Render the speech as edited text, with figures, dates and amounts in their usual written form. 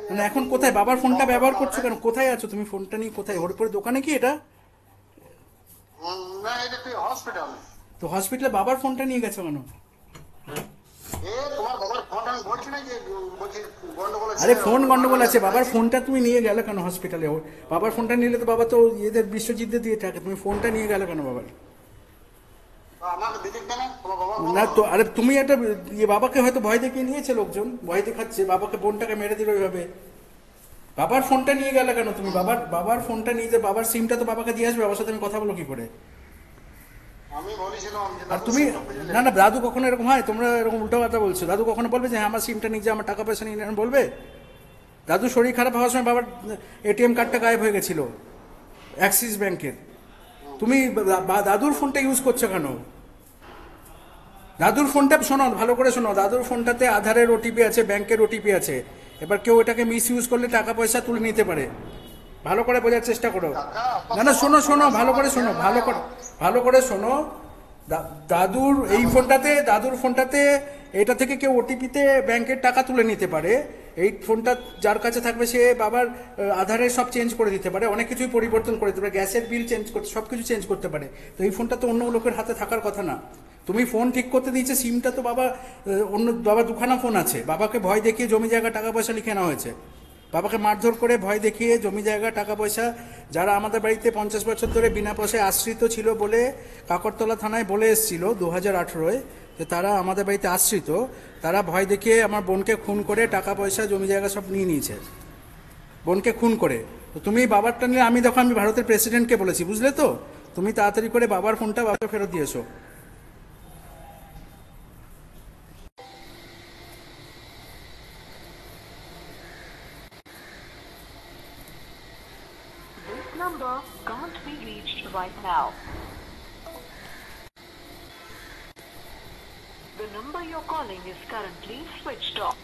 মানে এখন কোথায় বাবার ফোনটা ব্যবহার করছো কেন? কোথায় আছো তুমি? ফোনটা নিয়ে কোথায়? হরিপুরের দোকানে কি এটা? না, এটা তুই হসপিটাল। তো হসপিটালে বাবার ফোনটা নিয়ে গেছো কেন? তোমার বাবার ফোন আমি বলছি না যে বলছি গন্ডগোল আছে, আরে ফোন গন্ডগোল আছে, মারামারি বাবার হয়েছে। ফোনটা তুমি নিয়ে গেলে কেন হসপিটালে? বাবার ফোনটা নিলে তো বাবা তো এদের বিশ্বজিৎদের দিয়ে থাকে, তুমি ফোনটা নিয়ে গেলে কেন বাবার? আমাকে দিদি কেন তোমার বাবা বলো। না তো, আরে তুমি একটা বাবাকে হয়তো ভয় দেখিয়ে নিয়েছে, লোকজন ভয় দেখাচ্ছে, বাবাকে ফোনটাকে মেরে দিল ওইভাবে। বাবার ফোনটা নিয়ে গেলে কেন তুমি? বাবার ফোনটা নিয়ে যে বাবার সিমটা তো বাবাকে দিয়ে আসবে, বাবার সাথে আমি কথা বলো কি করে? আমি বলেছিলাম যে আর দাদু তুমি, সিমটা খুঁজে না নেবে। না, দাদু কখনো এরকম হয়? তোমরা এরকম উল্টো কথা বলছো। দাদু কখনো বলবে যে হ্যাঁ আমার সিমটা নিয়ে যা, আমার টাকা পয়সা নিয়ে নেন, বলবে? দাদু শরীর খারাপ হওয়ার সময় বাবার এটিএম কার্ডটা গায়েব হয়ে গেছিল অ্যাক্সিস ব্যাংকের। তুমি দাদুর ফোনটা ইউজ করছো কেন? দাদুর ফোনটা শোনো, ভালো করে শোনো, দাদুর ফোনটাতে আধারের ওটিপি আছে, ব্যাংকের ওটিপি আছে। এবার কেউ এটাকে মিস ইউজ করলে টাকা পয়সা তুলে নিতে পারে। ভালো করে বোঝার চেষ্টা করো। টাকা না না, শোনো শোনো, ভালো করে শোনো, দেয় না। ভালো করে শোনো। দাদুর এই ফোনটাতে, দাদুর ফোনটাতে এটা থেকে কেউ ওটিপিতে ব্যাংকের টাকা তুলে নিতে পারে। এই ফোনটা যার কাছে থাকবে সে বাবার আধারের সব চেঞ্জ করে দিতে পারে, অনেক কিছুই পরিবর্তন করে দিতে পারে, গ্যাসের বিল চেঞ্জ করতে, সব কিছু চেঞ্জ করতে পারে। তো এই ফোনটা তো অন্য লোকের হাতে থাকার কথা না। তুমি ফোন ঠিক করতে দিয়েছে, সিমটা তো বাবা অন্য, বাবা দুখানা ফোন আছে, বাবাকে ভয় দেখিয়ে জমি জায়গা টাকা পয়সা লিখে নেওয়া হয়েছে। বাবাকে মারধর করে ভয় দেখিয়ে জমি জায়গা টাকা পয়সা, যারা আমাদের বাড়িতে 50 বছর ধরে বিনা পয়সায় আশ্রিত ছিল বলে কাকরতলা থানায় বলে এসেছিল 2018-য় যে তারা আমাদের বাড়িতে আশ্রিত, তারা ভয় দেখিয়ে আমার বোনকে খুন করে টাকা পয়সা জমি জায়গা সব নিয়ে নিয়েছে, বোনকে খুন করে। তো তুমি বাবারটা নিয়ে, আমি দেখো আমি ভারতের প্রেসিডেন্টকে বলেছি, বুঝলে তো? তুমি তাড়াতাড়ি করে বাবার ফোনটা বাবাকে ফেরত দিয়েছো। This number can't be reached right now. The number you're calling is currently switched off.